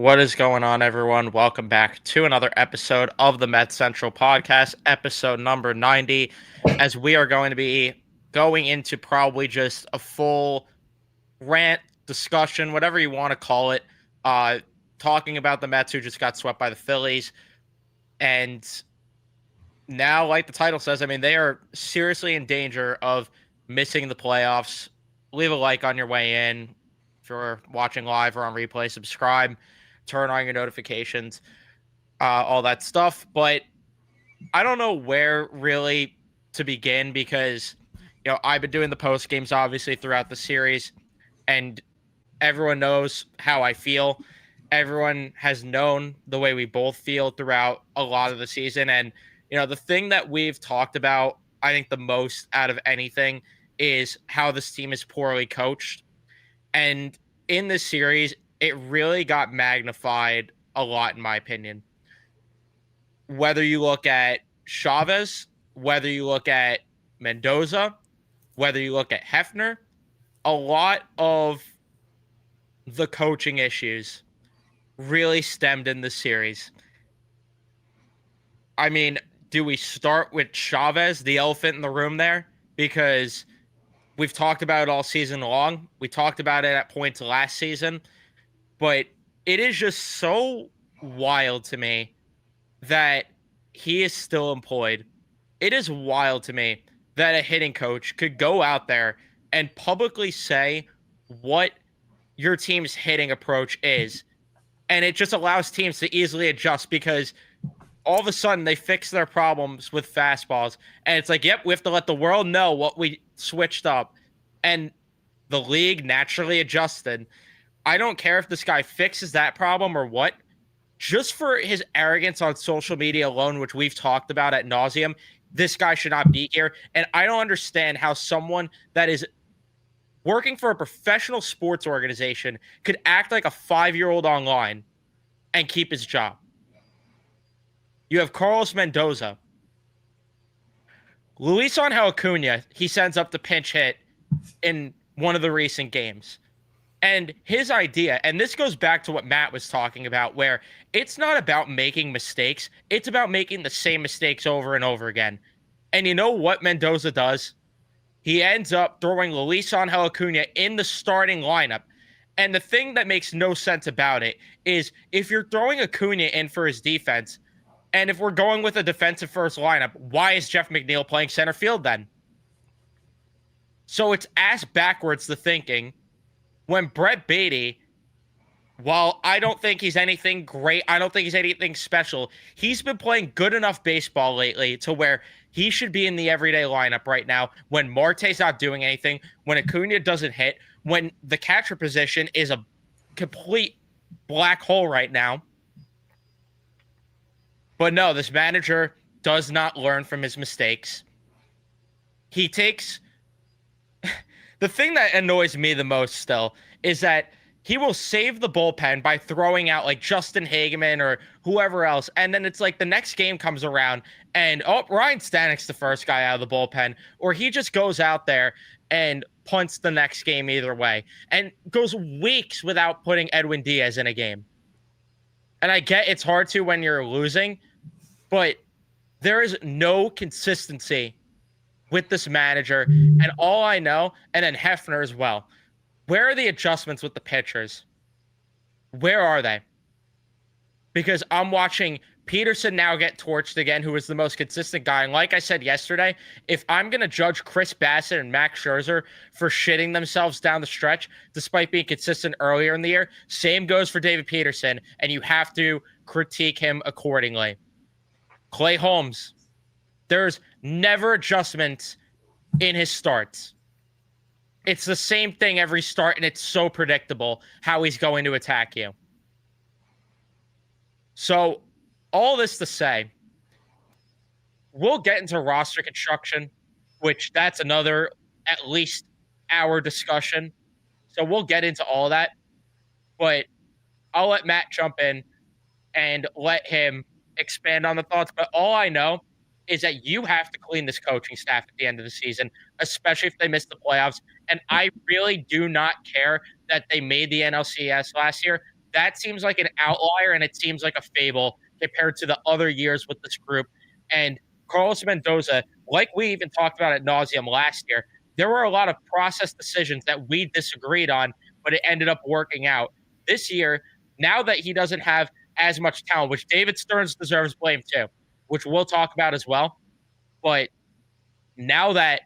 What is going on, everyone? Welcome back to another episode of the Met Central podcast, episode number 90. As we are going to be going into probably just a full rant, discussion, whatever you want to call it, uh, talking about the Mets who just got swept by the Phillies. And now, like the title says, I mean, they are seriously in danger of missing the playoffs. Leave a like on your way in. If you're watching live or on replay, subscribe, turn on your notifications, all that stuff. But I don't know where really to begin because, I've been doing the post games obviously throughout the series, and everyone knows how I feel. Everyone has known the way we both feel throughout a lot of the season. And, the thing that we've talked about, I think the most out of anything is how this team is poorly coached. And in this series, it really got magnified a lot, in my opinion. Whether you look at Chavez, whether you look at Mendoza, whether you look at Hefner, a lot of the coaching issues really stemmed in this series. I mean, do we start with Chavez, the elephant in the room there? Because we've talked about it all season long. We talked about it at points last season. But it is just so wild to me that he is still employed. It is wild to me that a hitting coach could go out there and publicly say what your team's hitting approach is. And it just allows teams to easily adjust because all of a sudden they fix their problems with fastballs. And it's like, yep, we have to let the world know what we switched up. And the league naturally adjusted. I don't care if this guy fixes that problem or what. Just for his arrogance on social media alone, which we've talked about ad nauseum, this guy should not be here. And I don't understand how someone that is working for a professional sports organization could act like a 5-year-old online and keep his job. You have Carlos Mendoza. Luis Angel Acuna, he sends up the pinch hit in one of the recent games. And his idea, and this goes back to what Matt was talking about, where it's not about making mistakes. It's about making the same mistakes over and over again. And you know what Mendoza does? He ends up throwing Luis Angel Acuna in the starting lineup. And the thing that makes no sense about it is if you're throwing Acuna in for his defense, and if we're going with a defensive first lineup, why is Jeff McNeil playing center field then? So it's ass backwards the thinking. When Brett Beatty, while I don't think he's anything great, I don't think he's anything special, he's been playing good enough baseball lately to where he should be in the everyday lineup right now when Marte's not doing anything, when Acuna doesn't hit, when the catcher position is a complete black hole right now. But no, this manager does not learn from his mistakes. He takes... The thing that annoys me the most still is that he will save the bullpen by throwing out like Justin Hageman or whoever else. And then it's like the next game comes around and, Ryan Stanek's the first guy out of the bullpen. Or he just goes out there and punts the next game either way. And goes weeks without putting Edwin Diaz in a game. And I get it's hard to when you're losing, but there is no consistency with this manager. And all I know, and then Hefner as well, where are the adjustments with the pitchers? Where are they? Because I'm watching Peterson now get torched again, who is the most consistent guy. And like I said yesterday, if I'm going to judge Chris Bassett and Max Scherzer for shitting themselves down the stretch, despite being consistent earlier in the year, same goes for David Peterson, and you have to critique him accordingly. Clay Holmes, there's never adjustments in his starts. It's the same thing every start, and it's so predictable how he's going to attack you. So, all this to say, we'll get into roster construction, which that's another at least hour discussion. So we'll get into all that. But I'll let Matt jump in and let him expand on the thoughts. But all I know is that you have to clean this coaching staff at the end of the season, especially if they miss the playoffs. And I really do not care that they made the NLCS last year. That seems like an outlier, and it seems like a fable compared to the other years with this group. And Carlos Mendoza, like we even talked about at nauseum last year, there were a lot of process decisions that we disagreed on, but it ended up working out. This year, now that he doesn't have as much talent, which David Stearns deserves blame too, which we'll talk about as well. But now that,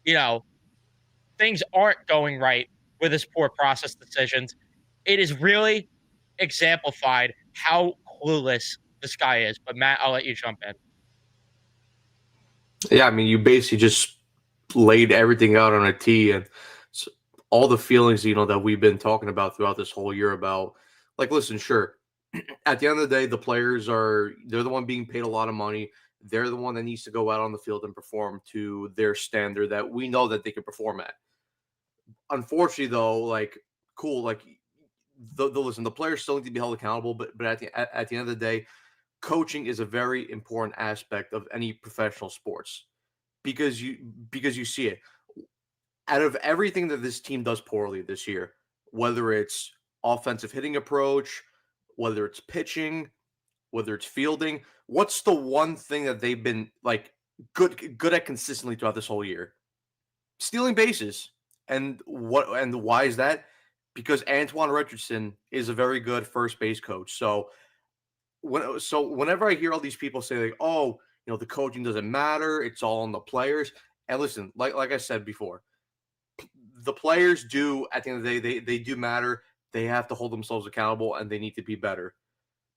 you know, things aren't going right with his poor process decisions, it is really exemplified how clueless this guy is. But Matt, I'll let you jump in. Yeah, I mean, you basically just laid everything out on a tee, and all the feelings that we've been talking about throughout this whole year about, like, listen, sure, at the end of the day, the players they're the one being paid a lot of money. They're the one that needs to go out on the field and perform to their standard that we know that they can perform at. Unfortunately, though, like, cool, like, the players still need to be held accountable, but at the end of the day, coaching is a very important aspect of any professional sports because you see it. Out of everything that this team does poorly this year, whether it's offensive hitting approach, whether it's pitching, whether it's fielding, what's the one thing that they've been like good at consistently throughout this whole year? Stealing bases. And why is that? Because Antoine Richardson is a very good first base coach. So whenever I hear all these people say, like, oh, the coaching doesn't matter, it's all on the players. And listen, like I said before, the players do, at the end of the day, they do matter. They have to hold themselves accountable and they need to be better.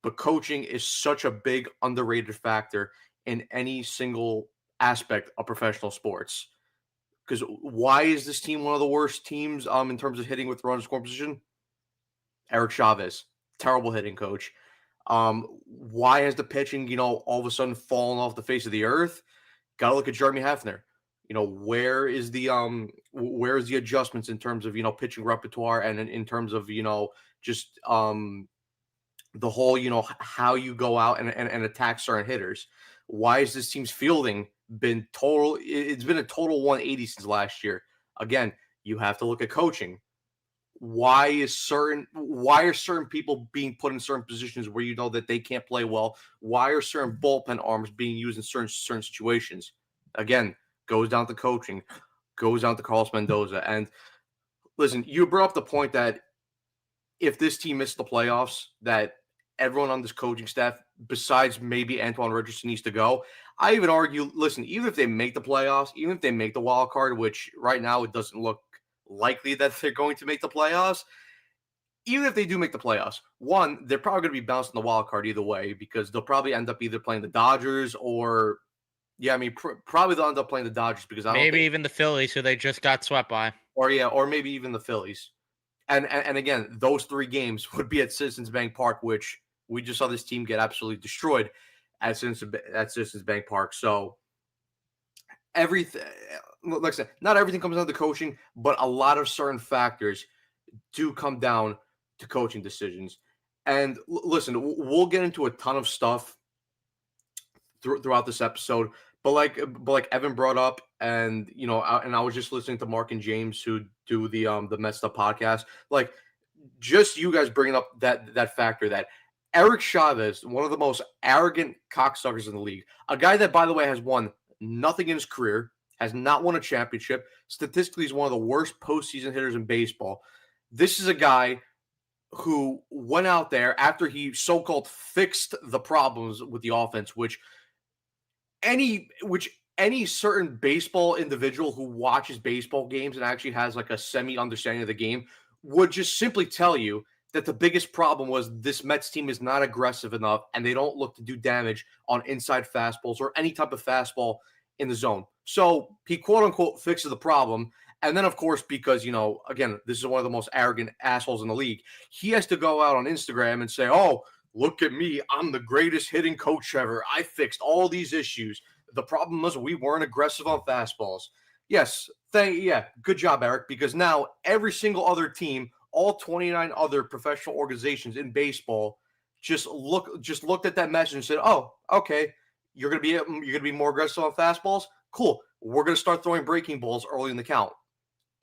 But coaching is such a big underrated factor in any single aspect of professional sports. Because why is this team one of the worst teams in terms of hitting with runner scoring position? Eric Chavez, terrible hitting coach. Why has the pitching, all of a sudden fallen off the face of the earth? Got to look at Jeremy Hefner. Where's the adjustments in terms of pitching repertoire and in terms of just the whole how you go out and attack certain hitters. Why is this team's fielding been total? It's been a total 180 since last year. Again, you have to look at coaching. Why are certain people being put in certain positions where that they can't play well? Why are certain bullpen arms being used in certain situations? Again, goes down to coaching, goes down to Carlos Mendoza. And listen, you brought up the point that if this team missed the playoffs, that everyone on this coaching staff, besides maybe Antoine Richardson, needs to go. I even argue, listen, even if they make the playoffs, even if they make the wild card, which right now it doesn't look likely that they're going to make the playoffs, even if they do make the playoffs, one, they're probably going to be bouncing the wild card either way because they'll probably end up either playing the Dodgers or, probably they'll end up playing the Dodgers because maybe even the Phillies, who they just got swept by, or maybe even the Phillies. And again, those three games would be at Citizens Bank Park, which we just saw this team get absolutely destroyed at Citizens Bank Park. So everything, like I said, not everything comes down to coaching, but a lot of certain factors do come down to coaching decisions. And listen, we'll get into a ton of stuff throughout this episode. But like Evan brought up, and I was just listening to Mark and James who do the Mets'd podcast. Like, just you guys bringing up that factor that Eric Chavez, one of the most arrogant cocksuckers in the league, a guy that, by the way, has won nothing in his career, has not won a championship. Statistically, he's one of the worst postseason hitters in baseball. This is a guy who went out there after he so-called fixed the problems with the offense, which any certain baseball individual who watches baseball games and actually has like a semi-understanding of the game would just simply tell you that the biggest problem was this Mets team is not aggressive enough and they don't look to do damage on inside fastballs or any type of fastball in the zone. So he quote unquote fixes the problem. And then, of course, because, again, this is one of the most arrogant assholes in the league, he has to go out on Instagram and say, oh, look at me. I'm the greatest hitting coach ever. I fixed all these issues. The problem was we weren't aggressive on fastballs. Yes. Good job, Eric, because now every single other team, all 29 other professional organizations in baseball just looked at that message and said, oh, okay, you're going to be more aggressive on fastballs. Cool. We're going to start throwing breaking balls early in the count.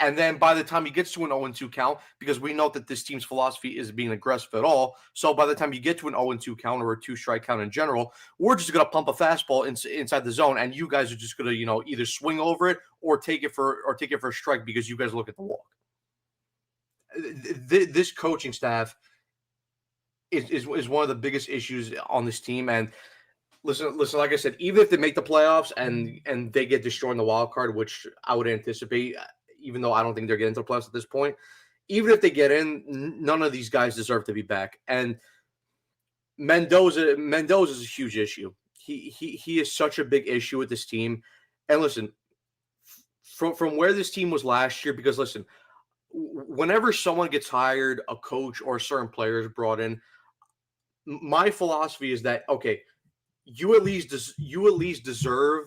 And then by the time he gets to an 0-2 count, because we know that this team's philosophy is being aggressive at all. So by the time you get to an 0-2 count or a 2-strike count in general, we're just going to pump a fastball inside the zone. And you guys are just going to, either swing over it or take it for a strike because you guys look at the walk. This coaching staff is one of the biggest issues on this team. And listen, like I said, even if they make the playoffs and they get destroyed in the wild card, which I would anticipate, even though I don't think they're getting to the playoffs at this point, even if they get in, none of these guys deserve to be back. And Mendoza is a huge issue. He is such a big issue with this team. And listen, from where this team was last year, because listen, whenever someone gets hired, a coach or a certain player is brought in, my philosophy is that, okay, you at least deserve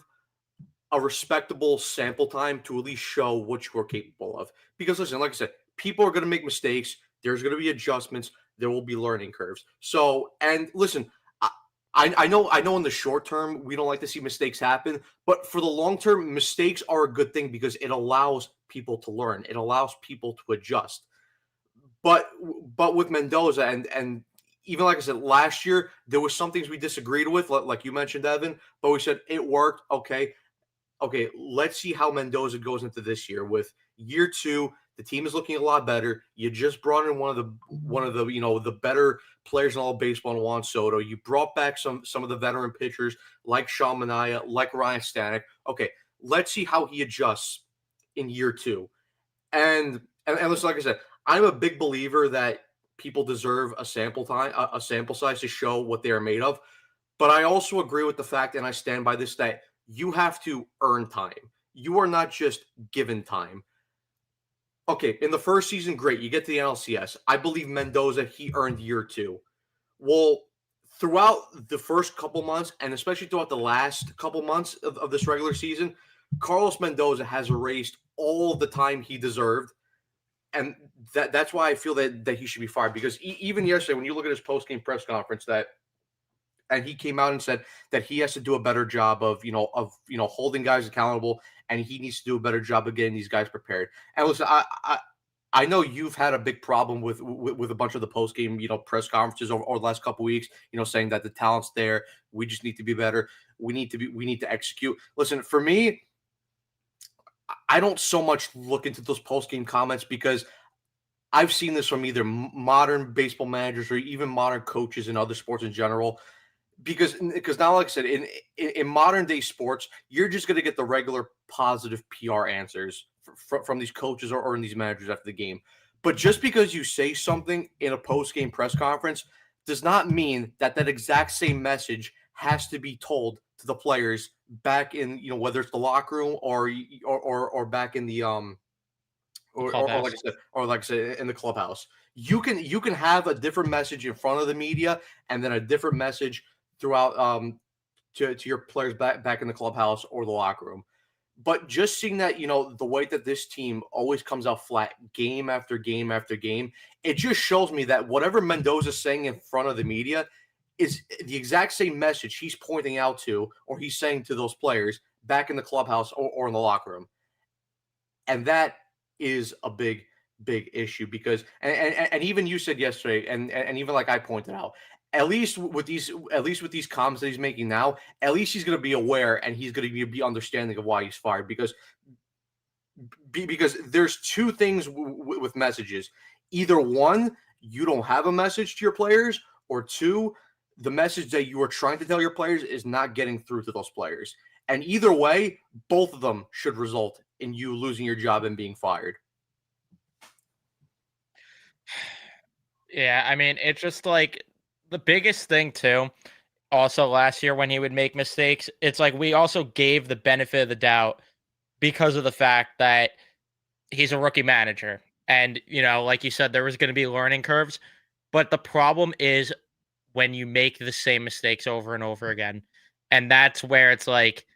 a respectable sample time to at least show what you are capable of. Because listen, like I said, people are going to make mistakes. There's going to be adjustments. There will be learning curves. So, and listen, I know in the short term, we don't like to see mistakes happen, but for the long term, mistakes are a good thing because it allows people to learn. It allows people to adjust. But with Mendoza and even like I said, last year, there was some things we disagreed with, like you mentioned, Evan, but we said it worked. Okay, let's see how Mendoza goes into this year. With year 2, the team is looking a lot better. You just brought in one of the the better players in all of baseball in Juan Soto. You brought back some of the veteran pitchers like Sean Manaea, like Ryan Stanek. Okay, let's see how he adjusts in year 2. And listen, like I said, I'm a big believer that people deserve a sample size to show what they are made of. But I also agree with the fact, and I stand by this, that you have to earn time. You are not just given time. Okay, in the first season, great. You get to the NLCS. I believe Mendoza, he earned year 2. Well, throughout the first couple months, and especially throughout the last couple months of this regular season, Carlos Mendoza has erased all the time he deserved. And that's why I feel that he should be fired. Because even yesterday, when you look at his post-game press conference, and he came out and said that he has to do a better job of holding guys accountable, and he needs to do a better job of getting these guys prepared. And listen, I know you've had a big problem with a bunch of the post game press conferences over the last couple of weeks, saying that the talent's there, we just need to be better, we need to execute. Listen, for me, I don't so much look into those post game comments because I've seen this from either modern baseball managers or even modern coaches in other sports in general. Because now, like I said, in modern day sports, you're just going to get the regular positive PR answers from these coaches or in these managers after the game. But just because you say something in a post game press conference does not mean that exact same message has to be told to the players back in whether it's the locker room or back in the or like I said in the clubhouse. You can have a different message in front of the media and then a different message throughout to your players back in the clubhouse or the locker room. But just seeing that, the way that this team always comes out flat game after game after game, it just shows me that whatever Mendoza's saying in front of the media is the exact same message he's pointing out to or he's saying to those players back in the clubhouse or in the locker room. And that is a big issue because and even you said yesterday and even like I pointed out, at least with these comments that he's making now, at least he's going to be aware and he's going to be understanding of why he's fired because there's two things with messages. Either one, you don't have a message to your players, or two, the message that you are trying to tell your players is not getting through to those players. And either way, both of them should result in you losing your job and being fired. Yeah, I mean, it's just like the biggest thing too. Also, last year when he would make mistakes, it's like we also gave the benefit of the doubt because of the fact that he's a rookie manager. And, like you said, there was going to be learning curves. But the problem is when you make the same mistakes over and over again. And that's where it's like,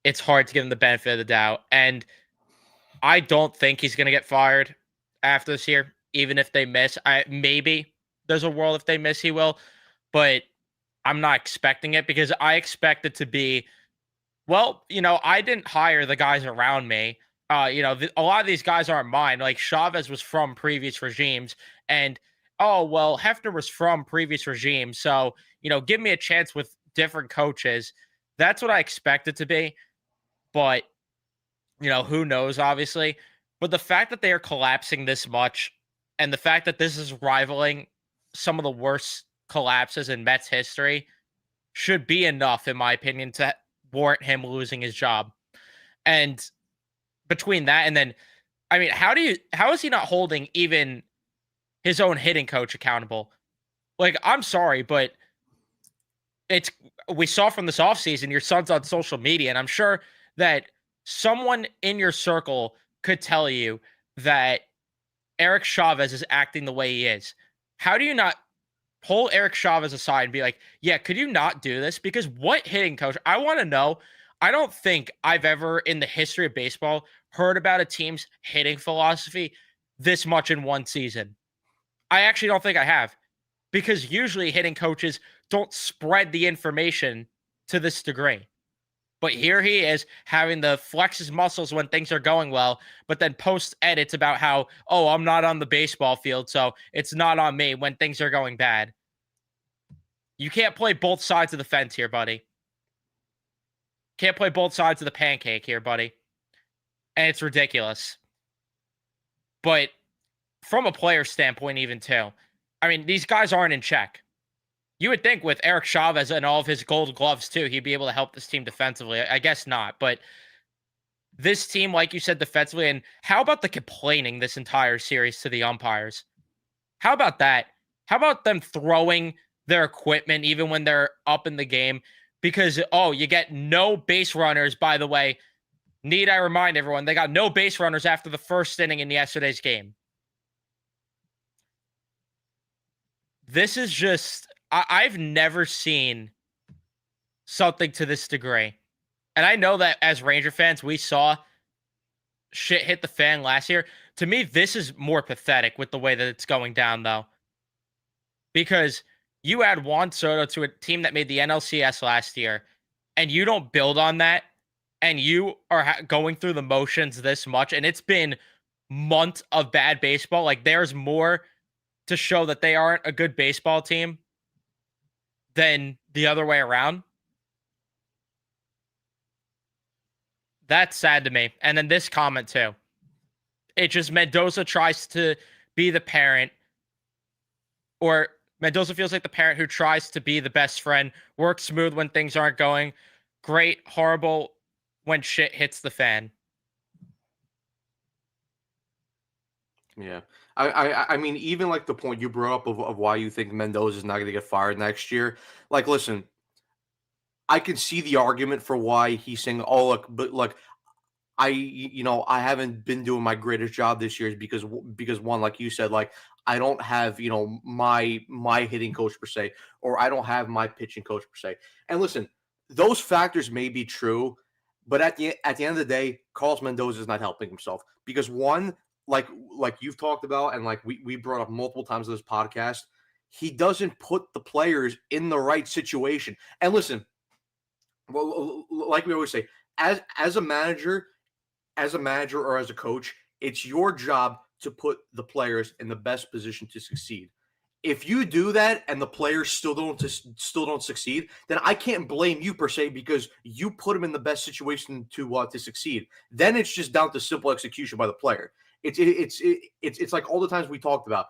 it's hard to give him the benefit of the doubt. And I don't think he's going to get fired after this year, even if they miss. Maybe there's a world if they miss, he will. But I'm not expecting it because I expect it to be, well, I didn't hire the guys around me. I hired the guys that I A lot of these guys aren't mine. Like Chavez was from previous regimes, and oh well, Hefner was from previous regimes. So give me a chance with different coaches. That's what I expect it to be. But who knows? Obviously, but the fact that they are collapsing this much, and the fact that this is rivaling some of the worst collapses in Mets history, should be enough, in my opinion, to warrant him losing his job. And between that and then, I mean, how is he not holding even his own hitting coach accountable? Like, I'm sorry, but it's we saw from this offseason, your son's on social media, and I'm sure that someone in your circle could tell you that Eric Chavez is acting the way he is. How do you not pull Eric Chavez aside and be like, yeah, could you not do this? Because what hitting coach? I want to know. I don't think I've ever in the history of baseball heard about a team's hitting philosophy this much in one season. I actually don't think I have, because usually hitting coaches don't spread the information to this degree. But here he is having to flex his muscles when things are going well, but then post edits about how, oh, I'm not on the baseball field, so it's not on me when things are going bad. You can't play both sides of the fence here, buddy. Can't play both sides of the pancake here, buddy. And it's ridiculous. But from a player standpoint, even too, I mean, these guys aren't in check. You would think with Eric Chavez and all of his gold gloves too, he'd be able to help this team defensively. I guess not, but this team, like you said, defensively, and how about the complaining this entire series to the umpires? How about that? How about them throwing their equipment even when they're up in the game? Because, oh, you get no base runners, by the way. Need I remind everyone, they got no base runners after the first inning in yesterday's game. This is just, I've never seen something to this degree. And I know that as Ranger fans, we saw shit hit the fan last year. To me, this is more pathetic with the way that it's going down, though. Because you add Juan Soto to a team that made the NLCS last year, and you don't build on that, and you are going through the motions this much, and it's been months of bad baseball. Like, there's more to show that they aren't a good baseball team than the other way around. That's sad to me. And then this comment too. It just, Mendoza tries to be the parent, or Mendoza feels like the parent who tries to be the best friend, works smooth when things aren't going great, horrible when shit hits the fan. Yeah. I mean, even like the point you brought up of why you think Mendoza is not going to get fired next year. Like, listen, I can see the argument for why he's saying, "Oh, look, but look, I haven't been doing my greatest job this year because one, like you said, like I don't have my hitting coach per se, or I don't have my pitching coach per se." And listen, those factors may be true, but at the end of the day, Carlos Mendoza is not helping himself because one, like you've talked about, and like we brought up multiple times in this podcast, he doesn't put the players in the right situation. And listen, well, like we always say, as a manager or as a coach, it's your job to put the players in the best position to succeed. If you do that and the players still don't succeed, then I can't blame you per se because you put them in the best situation to succeed. Then it's just down to simple execution by the player. It's like all the times we talked about,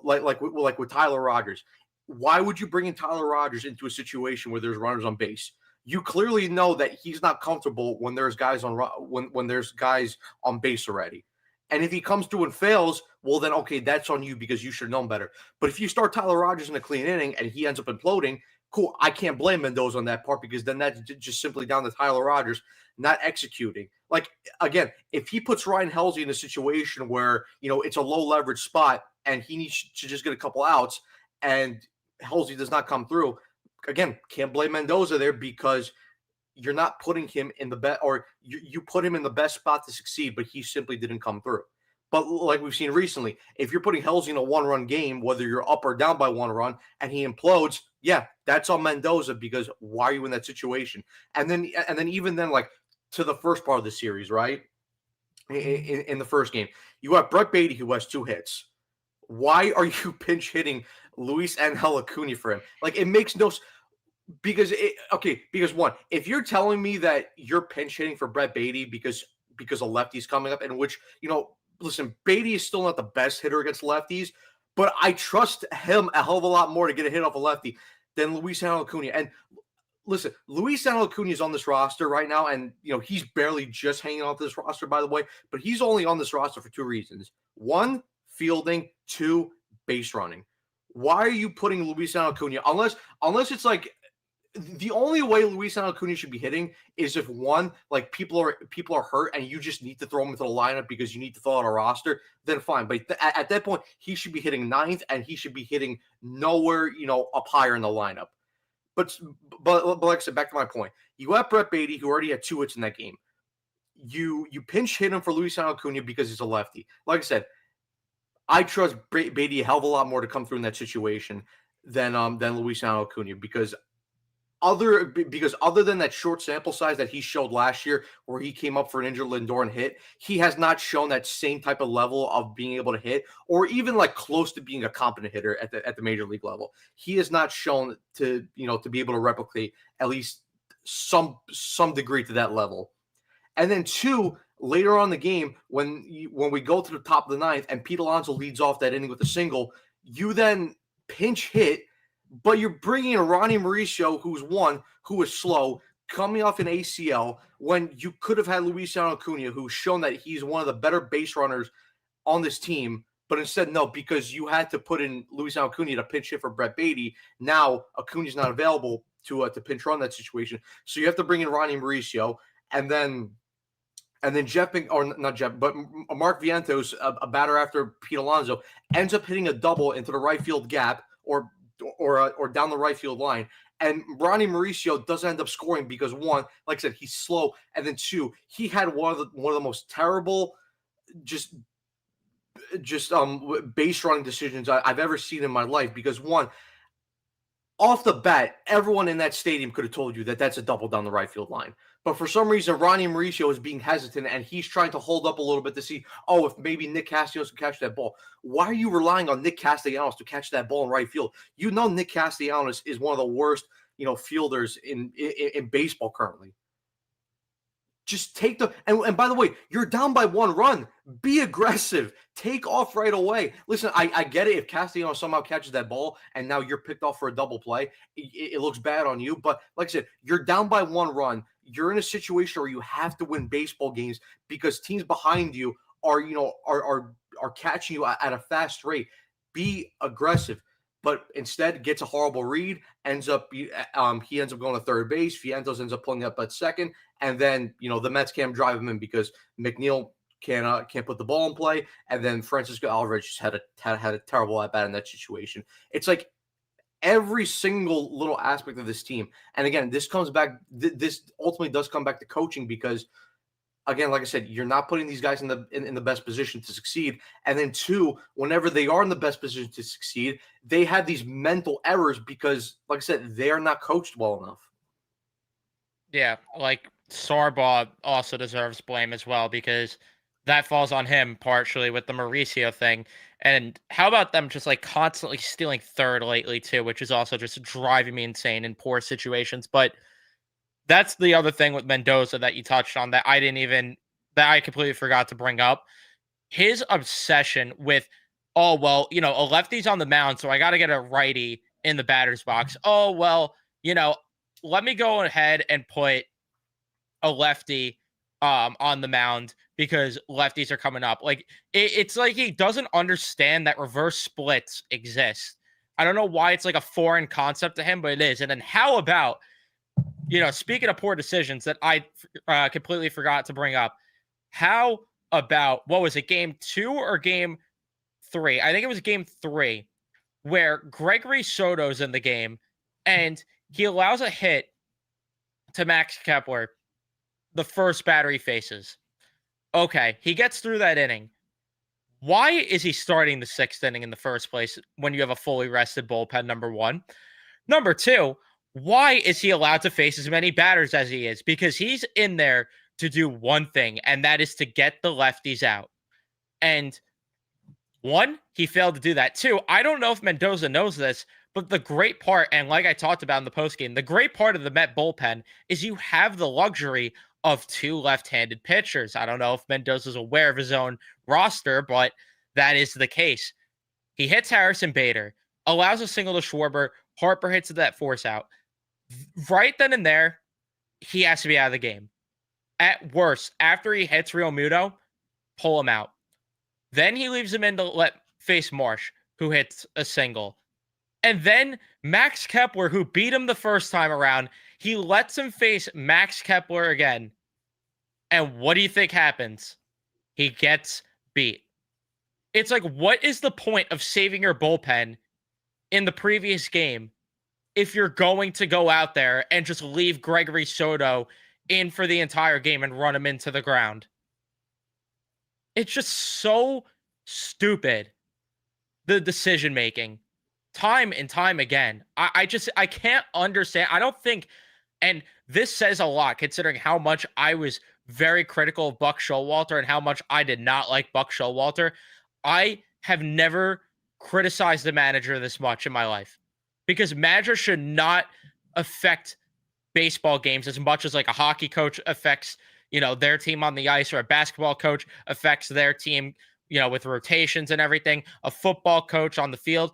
like with Tyler Rogers. Why would you bring in Tyler Rogers into a situation where there's runners on base? You clearly know that he's not comfortable when there's guys when there's guys on base already. And if he comes through and fails, well then okay, that's on you because you should have known better. But if you start Tyler Rogers in a clean inning and he ends up imploding, cool. I can't blame Mendoza on that part because then that's just simply down to Tyler Rogers not executing. Like again, if he puts Ryan Helsley in a situation where it's a low leverage spot and he needs to just get a couple outs and Helsley does not come through, again, can't blame Mendoza there because you're not putting him in the best, or you put him in the best spot to succeed, but he simply didn't come through. But like we've seen recently, if you're putting Helsley in a one-run game, whether you're up or down by one run, and he implodes, yeah, that's on Mendoza because why are you in that situation? And then even then, like to the first part of the series, right? in the first game. You have Brett Beatty, who has 2 hits. Why are you pinch hitting Luis Angel Acuna for him? Like, it makes no because one, if you're telling me that you're pinch hitting for Brett Beatty because a lefty's coming up, in which, listen, Beatty is still not the best hitter against lefties, but I trust him a hell of a lot more to get a hit off a lefty than Luis Angel Acuna. And listen, Luis Angel Acuna is on this roster right now, and he's barely just hanging off this roster, by the way. But he's only on this roster for 2 reasons: one, fielding; 2, base running. Why are you putting Luis Angel Acuna? Unless it's like the only way Luis Angel Acuna should be hitting is if, one, like people are hurt and you just need to throw him into the lineup because you need to fill out a roster. Then fine, but at that point he should be hitting 9th, and he should be hitting nowhere up higher in the lineup. But like I said, back to my point, you have Brett Beatty, who already had 2 hits in that game. You pinch hit him for Luis Angel Acuna because he's a lefty. Like I said, I trust Beatty a hell of a lot more to come through in that situation than Luis Angel Acuna, because other than that short sample size that he showed last year, where he came up for an injured Lindor and hit, he has not shown that same type of level of being able to hit, or even like close to being a competent hitter at the major league level. He has not shown to be able to replicate at least some degree to that level. And then 2, later on in the game, when we go to the top of the 9th and Pete Alonso leads off that inning with a single, you then pinch hit, but you're bringing in Ronnie Mauricio, who is slow, coming off an ACL, when you could have had Luis Angel Acuna, who's shown that he's one of the better base runners on this team. But instead, no, because you had to put in Luis Angel Acuna to pinch hit for Brett Beatty. Now Acuna's not available to pinch run that situation, so you have to bring in Ronnie Mauricio, and then Mark Vientos, a batter after Pete Alonso, ends up hitting a double into the right field gap, or down the right field line. And Ronnie Mauricio doesn't end up scoring because, one, like I said, he's slow, and then 2, he had one of the most terrible just base running decisions I've ever seen in my life. Because, one, off the bat, everyone in that stadium could have told you that that's a double down the right field line. But for some reason, Ronnie Mauricio is being hesitant, and he's trying to hold up a little bit to see, if maybe Nick Castellanos can catch that ball. Why are you relying on Nick Castellanos to catch that ball in right field? Nick Castellanos is one of the worst, fielders in baseball currently. Just take and by the way, you're down by 1 run. Be aggressive. Take off right away. Listen, I get it. If Castellanos somehow catches that ball and now you're picked off for a double play, it looks bad on you. But like I said, you're down by 1 run. You're in a situation where you have to win baseball games because teams behind you are catching you at a fast rate. Be aggressive. But instead gets a horrible read, he ends up going to third base. Vientos ends up pulling up at second, and then the Mets can't drive him in because McNeil can't put the ball in play, and then Francisco Alvarez just had a terrible at bat in that situation. It's like every single little aspect of this team, and again, this comes back. This ultimately does come back to coaching, because, again, like I said, you're not putting these guys in the best position to succeed. And then 2, whenever they are in the best position to succeed, they have these mental errors because, like I said, they're not coached well enough. Yeah, like Sarbaugh also deserves blame as well, because that falls on him partially with the Mauricio thing. And how about them just like constantly stealing third lately too, which is also just driving me insane in poor situations. But that's the other thing with Mendoza that you touched on that I completely forgot to bring up. His obsession with, a lefty's on the mound, so I got to get a righty in the batter's box. Let me go ahead and put a lefty on the mound because lefties are coming up. Like, it's like he doesn't understand that reverse splits exist. I don't know why it's like a foreign concept to him, but it is. And then how about, speaking of poor decisions that I completely forgot to bring up, how about, what was it, game 2 or game 3? I think it was game 3, where Gregory Soto's in the game, and he allows a hit to Max Kepler, the first batter he faces. Okay, he gets through that inning. Why is he starting the 6th inning in the first place when you have a fully rested bullpen, number 1? Number 2, why is he allowed to face as many batters as he is? Because he's in there to do one thing, and that is to get the lefties out. And one, he failed to do that. Two, I don't know if Mendoza knows this, but the great part, and like I talked about in the postgame, the great part of the Met bullpen is you have the luxury of two left-handed pitchers. I don't know if Mendoza's aware of his own roster, but that is the case. He hits Harrison Bader, allows a single to Schwarber. Harper hits that force out. Right then and there, he has to be out of the game. At worst, after he hits Real Muto, pull him out. Then he leaves him in to let face Marsh, who hits a single. And then Max Kepler, who beat him the first time around, he lets him face Max Kepler again. And what do you think happens? He gets beat. It's like, what is the point of saving your bullpen in the previous game if you're going to go out there and just leave Gregory Soto in for the entire game and run him into the ground? It's just so stupid, the decision making, time and time again. I can't understand. I don't think, and this says a lot considering how much I was very critical of Buck Showalter and how much I did not like Buck Showalter. I have never criticized the manager this much in my life, because managers should not affect baseball games as much as like a hockey coach affects, their team on the ice, or a basketball coach affects their team, with rotations and everything, a football coach on the field.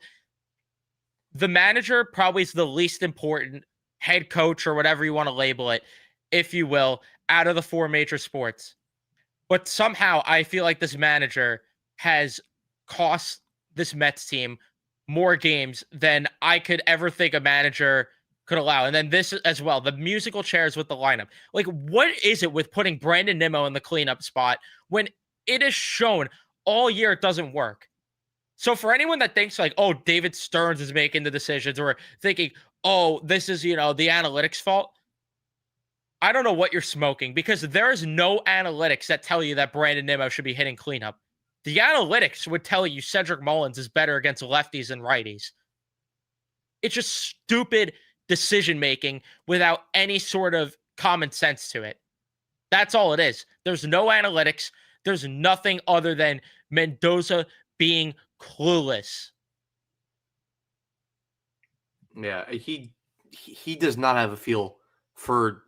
The manager probably is the least important head coach, or whatever you want to label it, if you will, out of the four major sports. But somehow I feel like this manager has cost this Mets team more games than I could ever think a manager could allow. And then this as well, the musical chairs with the lineup. Like, what is it with putting Brandon Nimmo in the cleanup spot when it is shown all year it doesn't work? So for anyone that thinks like, oh, David Stearns is making the decisions, or thinking, oh, this is, the analytics fault, I don't know what you're smoking, because there is no analytics that tell you that Brandon Nimmo should be hitting cleanup. The analytics would tell you Cedric Mullins is better against lefties than righties. It's just stupid decision-making without any sort of common sense to it. That's all it is. There's no analytics. There's nothing other than Mendoza being clueless. Yeah, he does not have a feel for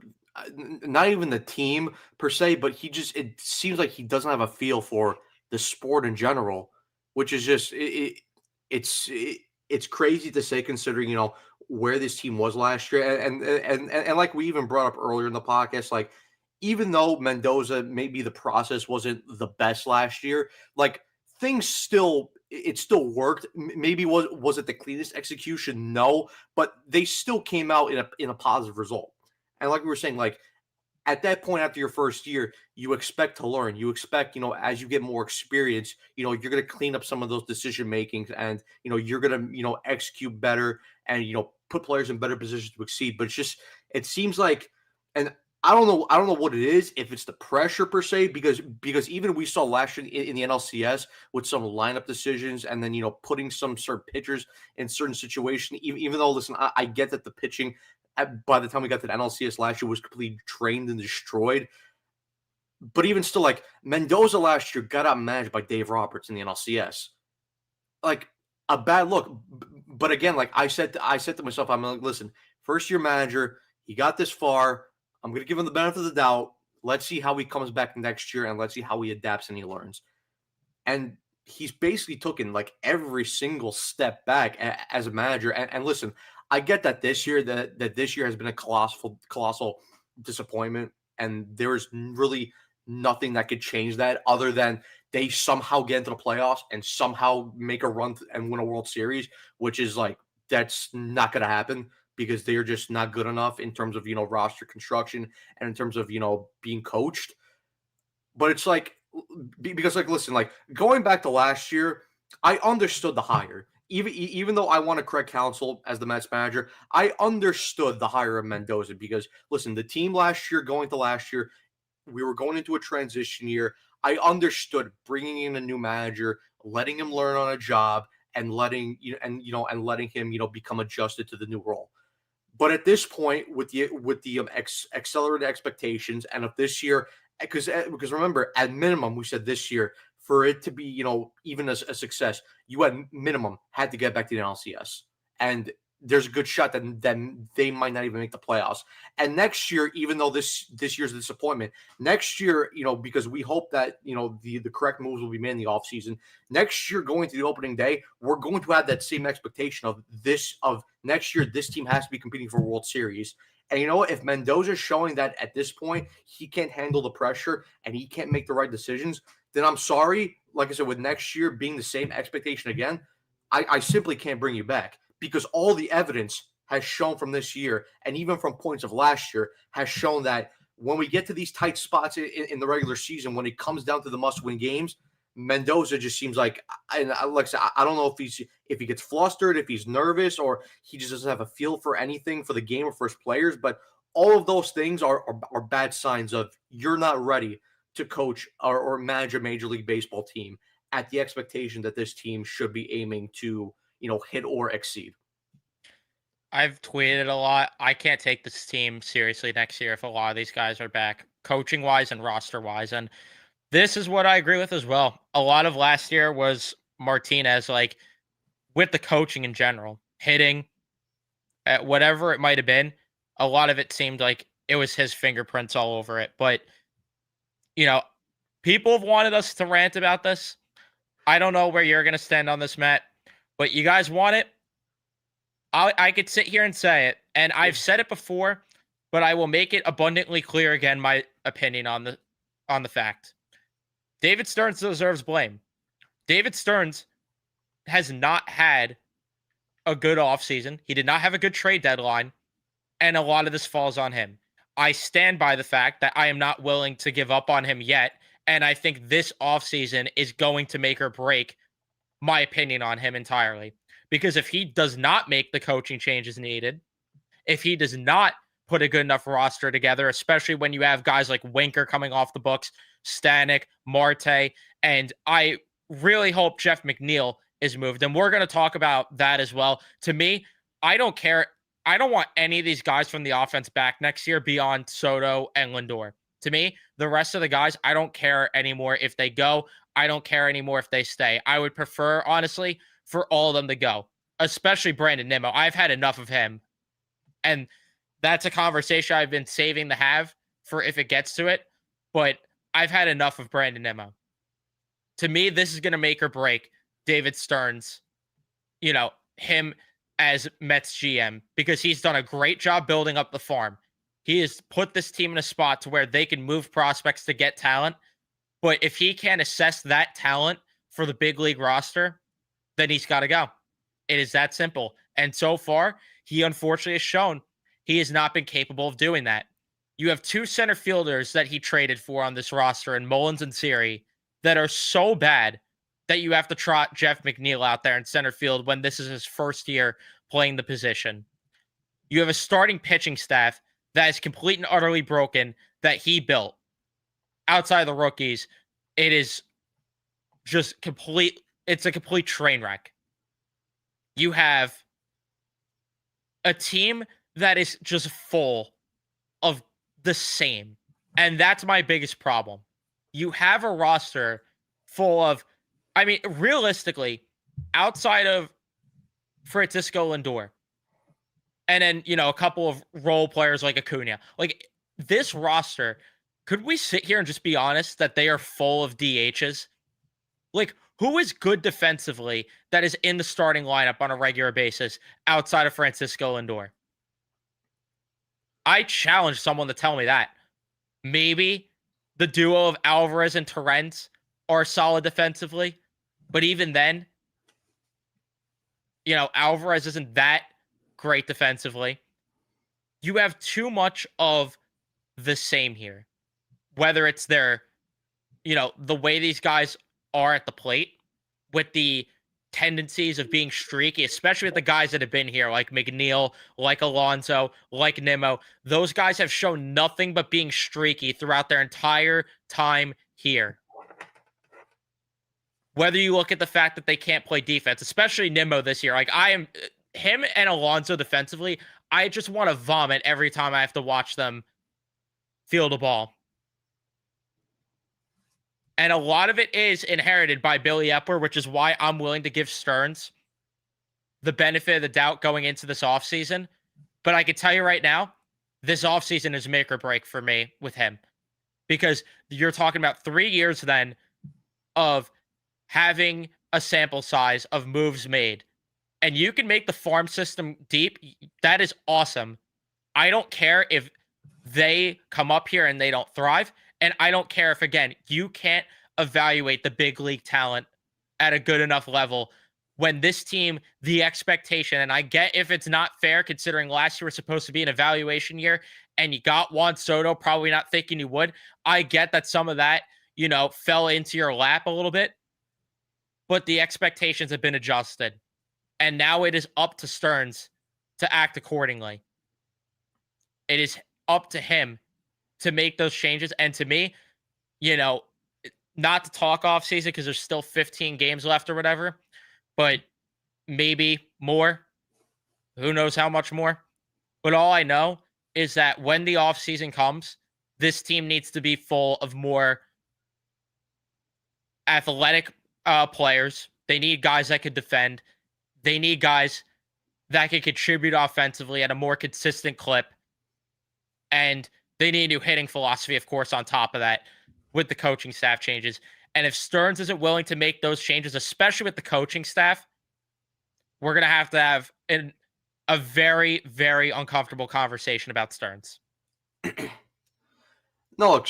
not even the team per se, but it seems like he doesn't have a feel for the sport in general, which is just it's crazy to say, considering where this team was last year, and like we even brought up earlier in the podcast, like, even though Mendoza, maybe the process wasn't the best last year, like, things still worked. Maybe was it the cleanest execution? No, but they still came out in a positive result. And like we were saying, like, at that point after your first year, you expect to learn. You expect, as you get more experience, you're going to clean up some of those decision makings, and you're going to execute better, and put players in better positions to exceed. But it seems like, and I don't know what it is, if it's the pressure per se, because even we saw last year in the NLCS with some lineup decisions, and then putting some certain pitchers in certain situations. Even though, listen, I get that the pitching by the time we got to the NLCS last year was completely drained and destroyed, but even still, like, Mendoza last year got outmanaged by Dave Roberts in the NLCS. Like, a bad look. But again, like I said to myself, I'm like, listen, first year manager, he got this far. I'm going to give him the benefit of the doubt. Let's see how he comes back next year, and let's see how he adapts and he learns. And he's basically taken like every single step back as a manager. And listen, I get that this year this year has been a colossal disappointment, and there's really nothing that could change that other than they somehow get into the playoffs and somehow make a run and win a World Series, which is like, that's not going to happen, because they're just not good enough in terms of, roster construction and in terms of, being coached. But it's like, because, like, listen, like, going back to last year, I understood the hire. Even though I want to correct counsel as the Mets manager, I understood the hire of Mendoza, because, listen, the team last year, we were going into a transition year. I understood bringing in a new manager, letting him learn on a job, and letting him become adjusted to the new role. But at this point, with the accelerated expectations, and of this year because remember, at minimum, we said this year for it to be even a success, you at minimum had to get back to the NLCS, and there's a good shot that they might not even make the playoffs. And next year, even though this year's a disappointment, next year, because we hope that the correct moves will be made in the offseason. Next year, going to the opening day, we're going to have that same expectation of next year. This team has to be competing for a World Series. And if Mendoza's showing that at this point he can't handle the pressure and he can't make the right decisions, then I'm sorry. Like I said, with next year being the same expectation again, I simply can't bring you back, because all the evidence has shown from this year, and even from points of last year, has shown that when we get to these tight spots in the regular season, when it comes down to the must-win games, Mendoza just seems like, and like I said, I don't know if he gets flustered, if he's nervous, or he just doesn't have a feel for anything for the game or for his players. But all of those things are bad signs of you're not ready to coach or manage a Major League Baseball team at the expectation that this team should be aiming to hit or exceed. I've tweeted a lot. I can't take this team seriously next year if a lot of these guys are back, coaching wise and roster wise. And this is what I agree with as well. A lot of last year was Martinez, like with the coaching in general, hitting, at whatever it might have been. A lot of it seemed like it was his fingerprints all over it. But, you know, people have wanted us to rant about this. I don't know where you're going to stand on this, Matt, but you guys want it. I could sit here and say it, and I've said it before, but I will make it abundantly clear again my opinion on the fact. David Stearns deserves blame. David Stearns has not had a good offseason. He did not have a good trade deadline, and a lot of this falls on him. I stand by the fact that I am not willing to give up on him yet, and I think this offseason is going to make or break my opinion on him entirely. Because if he does not make the coaching changes needed, if he does not put a good enough roster together, especially when you have guys like Winker coming off the books, Stanek, Marte, and I really hope Jeff McNeil is moved. And we're going to talk about that as well. To me, I don't care. I don't want any of these guys from the offense back next year beyond Soto and Lindor. To me, the rest of the guys, I don't care anymore if they go. I don't care anymore if they stay. I would prefer, honestly, for all of them to go, especially Brandon Nimmo. I've had enough of him. And that's a conversation I've been saving to have for if it gets to it. But I've had enough of Brandon Nimmo. To me, this is going to make or break David Stearns, him as Mets GM, because he's done a great job building up the farm. He has put this team in a spot to where they can move prospects to get talent. But if he can't assess that talent for the big league roster, then he's got to go. It is that simple. And so far, he unfortunately has shown he has not been capable of doing that. You have two center fielders that he traded for on this roster, in Mullins and Siri, that are so bad that you have to trot Jeff McNeil out there in center field when this is his first year playing the position. You have a starting pitching staff that is complete and utterly broken that he built. Outside of the rookies, it is just complete. It's a complete train wreck. You have a team that is just full of the same. And that's my biggest problem. You have a roster full of, realistically, outside of Francisco Lindor, and then, a couple of role players like Acuna, like this roster, could we sit here and just be honest that they are full of DHs? Like, who is good defensively that is in the starting lineup on a regular basis outside of Francisco Lindor? I challenge someone to tell me that. Maybe the duo of Alvarez and Torrens are solid defensively, but even then, Alvarez isn't that great defensively. You have too much of the same here. Whether it's their, the way these guys are at the plate with the tendencies of being streaky, especially with the guys that have been here, like McNeil, like Alonso, like Nimmo. Those guys have shown nothing but being streaky throughout their entire time here. Whether you look at the fact that they can't play defense, especially Nimmo this year, like him and Alonso defensively, I just want to vomit every time I have to watch them field a ball. And a lot of it is inherited by Billy Epler, which is why I'm willing to give Stearns the benefit of the doubt going into this offseason. But I can tell you right now, this offseason is make or break for me with him, because you're talking about 3 years then of having a sample size of moves made. And you can make the farm system deep. That is awesome. I don't care if they come up here and they don't thrive. And I don't care if, again, you can't evaluate the big league talent at a good enough level when this team, the expectation, and I get if it's not fair considering last year was supposed to be an evaluation year and you got Juan Soto, probably not thinking you would. I get that some of that, fell into your lap a little bit, but the expectations have been adjusted. And now it is up to Stearns to act accordingly. It is up to him to make those changes. And to me, not to talk off season because there's still 15 games left or whatever, but maybe more. Who knows how much more? But all I know is that when the off season comes, this team needs to be full of more athletic players. They need guys that could defend. They need guys that can contribute offensively at a more consistent clip. And they need a new hitting philosophy, of course, on top of that with the coaching staff changes. And if Stearns isn't willing to make those changes, especially with the coaching staff, we're going to have a very, very uncomfortable conversation about Stearns. No, look,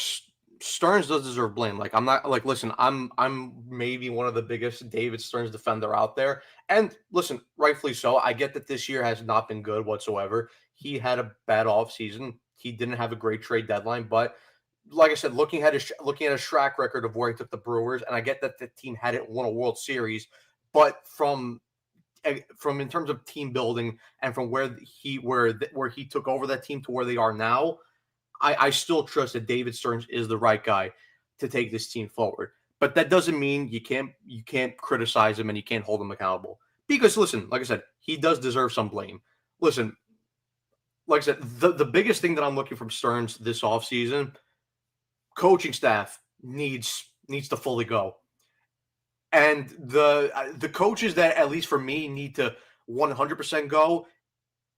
Stearns does deserve blame. Like, I'm not like, listen, I'm maybe one of the biggest David Stearns defender out there. And listen, rightfully so. I get that this year has not been good whatsoever. He had a bad offseason. He didn't have a great trade deadline, but like I said, looking at his track record of where he took the Brewers, and I get that the team hadn't won a World Series, but from in terms of team building and from where he took over that team to where they are now, I still trust that David Stearns is the right guy to take this team forward. But that doesn't mean you can't criticize him and you can't hold him accountable. Because listen, like I said, he does deserve some blame. Listen, like I said, the biggest thing that I'm looking from Stearns this offseason, coaching staff needs to fully go. And the coaches that, at least for me, need to 100% go.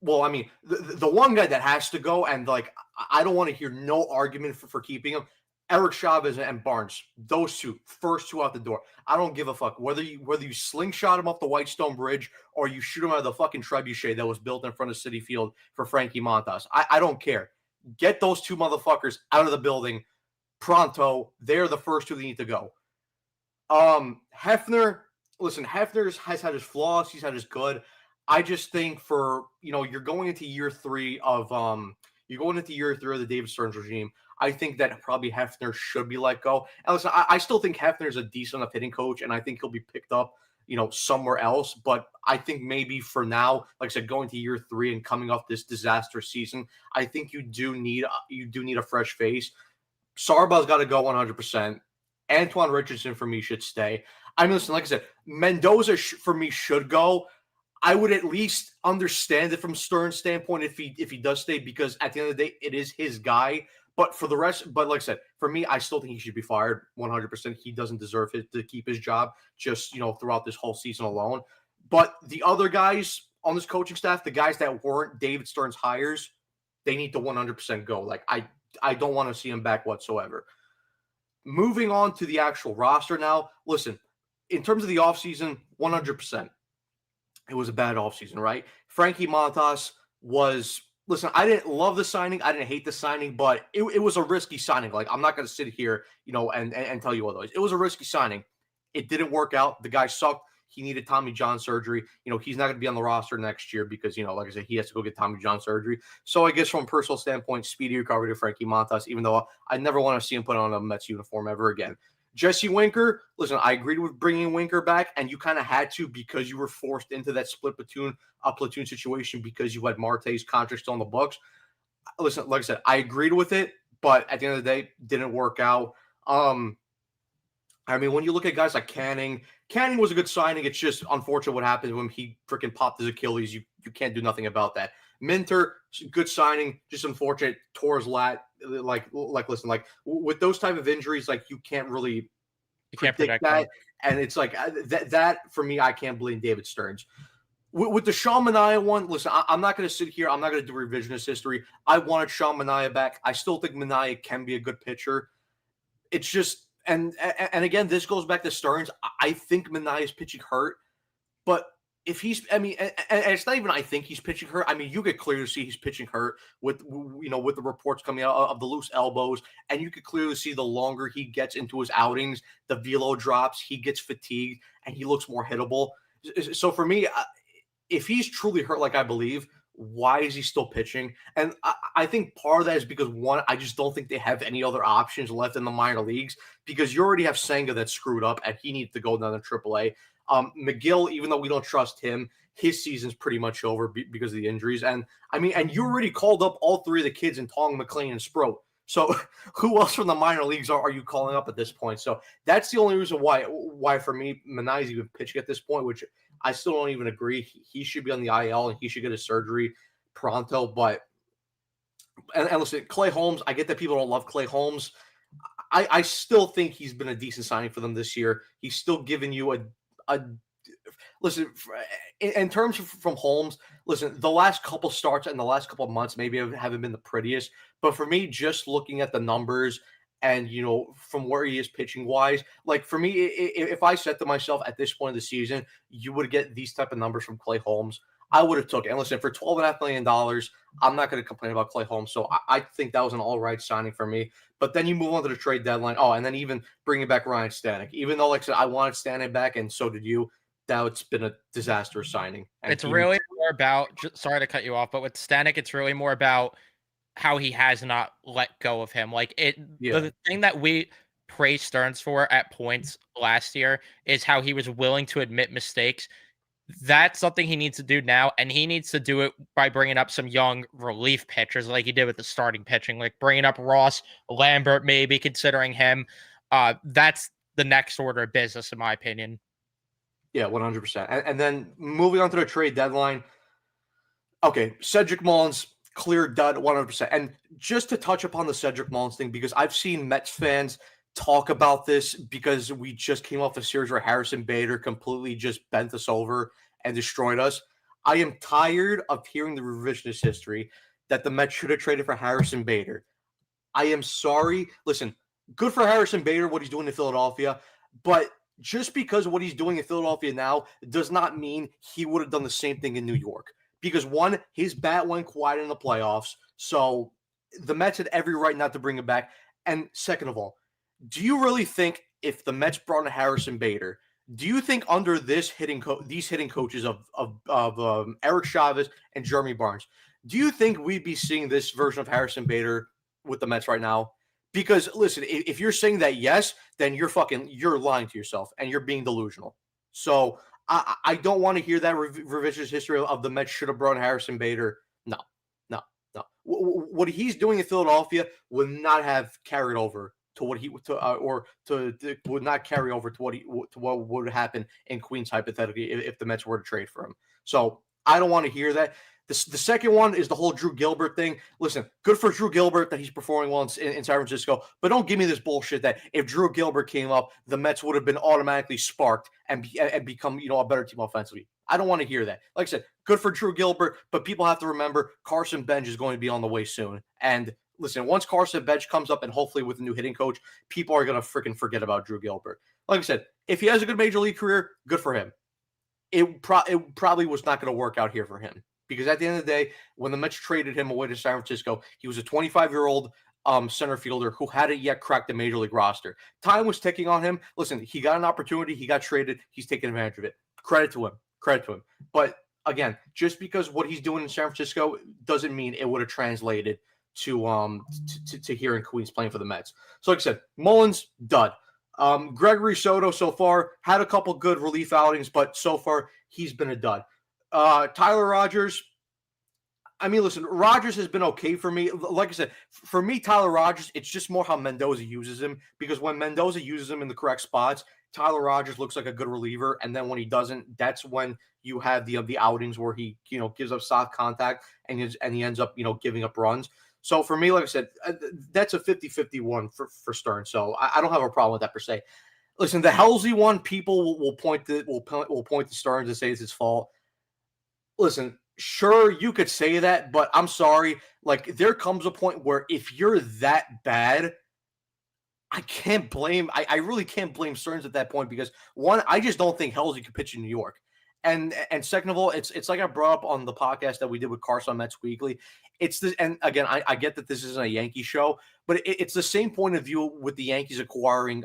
Well, I mean, the one guy that has to go, and like, I don't want to hear no argument for keeping him, Eric Chavez and Barnes. Those two, first two out the door. I don't give a fuck whether you slingshot him off the Whitestone Bridge or you shoot him out of the fucking trebuchet that was built in front of Citi Field for Frankie Montas. I don't care. Get those two motherfuckers out of the building pronto. They're the first two that need to go. Hefner, listen, Hefner has had his flaws. He's had his good. I just think you're going into year three of the David Stearns regime. I think that probably Hefner should be let go. And listen, I still think Hefner is a decent enough hitting coach, and I think he'll be picked up, somewhere else. But I think maybe for now, like I said, going to year three and coming off this disastrous season, I think you do need a fresh face. Sarbaugh's got to go 100%. Antoine Richardson for me should stay. I mean, listen, like I said, Mendoza for me should go. I would at least understand it from Stearns' standpoint if he does stay, because at the end of the day, it is his guy. But for the rest, but like I said, for me, I still think he should be fired 100%. He doesn't deserve to keep his job just, throughout this whole season alone. But the other guys on this coaching staff, the guys that weren't David Stearns hires, they need to 100% go. Like, I don't want to see him back whatsoever. Moving on to the actual roster now, listen, in terms of the offseason, 100%. It was a bad offseason, right? Frankie Montas was, listen, I didn't love the signing. I didn't hate the signing, but it was a risky signing. Like, I'm not going to sit here, and tell you otherwise. It was a risky signing. It didn't work out. The guy sucked. He needed Tommy John surgery. He's not going to be on the roster next year because, like I said, he has to go get Tommy John surgery. So I guess from a personal standpoint, speedy recovery to Frankie Montas, even though I never want to see him put on a Mets uniform ever again. Jesse Winker, listen, I agreed with bringing Winker back, and you kind of had to because you were forced into that split platoon situation because you had Marte's contract still on the books. Listen, like I said, I agreed with it, but at the end of the day, didn't work out. I mean, when you look at guys like Canning was a good signing. It's just unfortunate what happened when he freaking popped his Achilles. You can't do nothing about that. Minter, good signing, just unfortunate. Tore his lat. Like, listen, like with those type of injuries, like you can't really You can't predict predict them. that. And it's like that for me, I can't blame David Stearns. With the Sean Manaea one, listen, I'm not going to sit here. I'm not going to do revisionist history. I wanted Sean Manaea back. I still think Manaea can be a good pitcher. It's just, and again, this goes back to Stearns. I think Manaea's pitching hurt, but if he's, I mean, and it's not even I think he's pitching hurt. I mean, you could clearly see he's pitching hurt with, with the reports coming out of the loose elbows, and you could clearly see the longer he gets into his outings, the velo drops, he gets fatigued, and he looks more hittable. So for me, if he's truly hurt, like I believe, why is he still pitching? And I think part of that is because, one, I just don't think they have any other options left in the minor leagues, because you already have Senga that's screwed up and he needs to go down to AAA. McGill, even though we don't trust him, his season's pretty much over because of the injuries. And I mean, and you already called up all three of the kids in Tong, McLean, and Sproat. So who else from the minor leagues are you calling up at this point? So that's the only reason why for me, Manaea's even pitching at this point, which I still don't even agree. He should be on the IL and he should get his surgery pronto. But and listen, Clay Holmes, I get that people don't love Clay Holmes. I still think he's been a decent signing for them this year. He's still giving you a listen, in terms of from Holmes, listen, the last couple starts and the last couple of months maybe haven't been the prettiest. But for me, just looking at the numbers and, from where he is pitching wise, like for me, if I said to myself at this point of the season, you would get these type of numbers from Clay Holmes, I would have took it. And listen, for $12.5 million, I'm not going to complain about Clay Holmes. So I think that was an all right signing for me. But then you move on to the trade deadline. Oh, and then even bringing back Ryan Stanek. Even though, like I said, I wanted Stanek back, and so did you. Now it's been a disastrous signing. And It's really more about, sorry to cut you off, but with Stanek, it's really more about how he has not let go of him. Like the thing that we praised Stearns for at points last year is how he was willing to admit mistakes. That's something he needs to do now, and he needs to do it by bringing up some young relief pitchers like he did with the starting pitching, like bringing up Ross Lambert, maybe considering him. That's the next order of business, in my opinion. Yeah, 100%. And then moving on to the trade deadline. Okay, Cedric Mullins, clear dud, 100%. And just to touch upon the Cedric Mullins thing, because I've seen Mets fans talk about this because we just came off a series where Harrison Bader completely just bent us over and destroyed us. I am tired of hearing the revisionist history that the Mets should have traded for Harrison Bader. I am sorry. Listen, good for Harrison Bader, what he's doing in Philadelphia, but just because of what he's doing in Philadelphia now does not mean he would have done the same thing in New York. Because one, his bat went quiet in the playoffs, so the Mets had every right not to bring him back. And second of all, do you really think if the Mets brought in Harrison Bader, do you think under this these hitting coaches of Eric Chavez and Jeremy Barnes, do you think we'd be seeing this version of Harrison Bader with the Mets right now? Because listen, if you're saying that yes, then you're lying to yourself and you're being delusional. So I don't want to hear that revisionist history of the Mets should have brought in Harrison Bader. No. What he's doing in Philadelphia would not have carried over to what he would not carry over to what would happen in Queens hypothetically if the Mets were to trade for him. So I don't want to hear that. The second one is the whole Drew Gilbert thing. Listen, good for Drew Gilbert that he's performing well in San Francisco, but don't give me this bullshit that if Drew Gilbert came up, the Mets would have been automatically sparked and become a better team offensively. I don't want to hear that. Like I said, good for Drew Gilbert, but people have to remember Carson Bench is going to be on the way soon. And listen, once Carson Bench comes up and hopefully with a new hitting coach, people are going to freaking forget about Drew Gilbert. Like I said, if he has a good major league career, good for him. It probably was not going to work out here for him. Because at the end of the day, when the Mets traded him away to San Francisco, he was a 25-year-old center fielder who hadn't yet cracked the major league roster. Time was ticking on him. Listen, he got an opportunity. He got traded. He's taking advantage of it. Credit to him. But again, just because what he's doing in San Francisco doesn't mean it would have translated to here in Queens playing for the Mets. So like I said, Mullins, dud. Gregory Soto so far had a couple good relief outings, but so far he's been a dud. Tyler Rogers, I mean, listen, Rogers has been okay for me. Like I said, for me, Tyler Rogers, it's just more how Mendoza uses him, because when Mendoza uses him in the correct spots, Tyler Rogers looks like a good reliever, and then when he doesn't, that's when you have the outings where he gives up soft contact and he ends up giving up runs. So for me, like I said, that's a 50-50 one for Stearns. So I don't have a problem with that per se. Listen, the Halsey one, people will point to Stearns and say it's his fault. Listen, sure, you could say that, but I'm sorry. Like, there comes a point where if you're that bad, I can't blame. I really can't blame Stearns at that point because one, I just don't think Halsey could pitch in New York, and second of all, it's like I brought up on the podcast that we did with Carson Mets Weekly. It's the and again, I get that this isn't a Yankee show, but it's the same point of view with the Yankees acquiring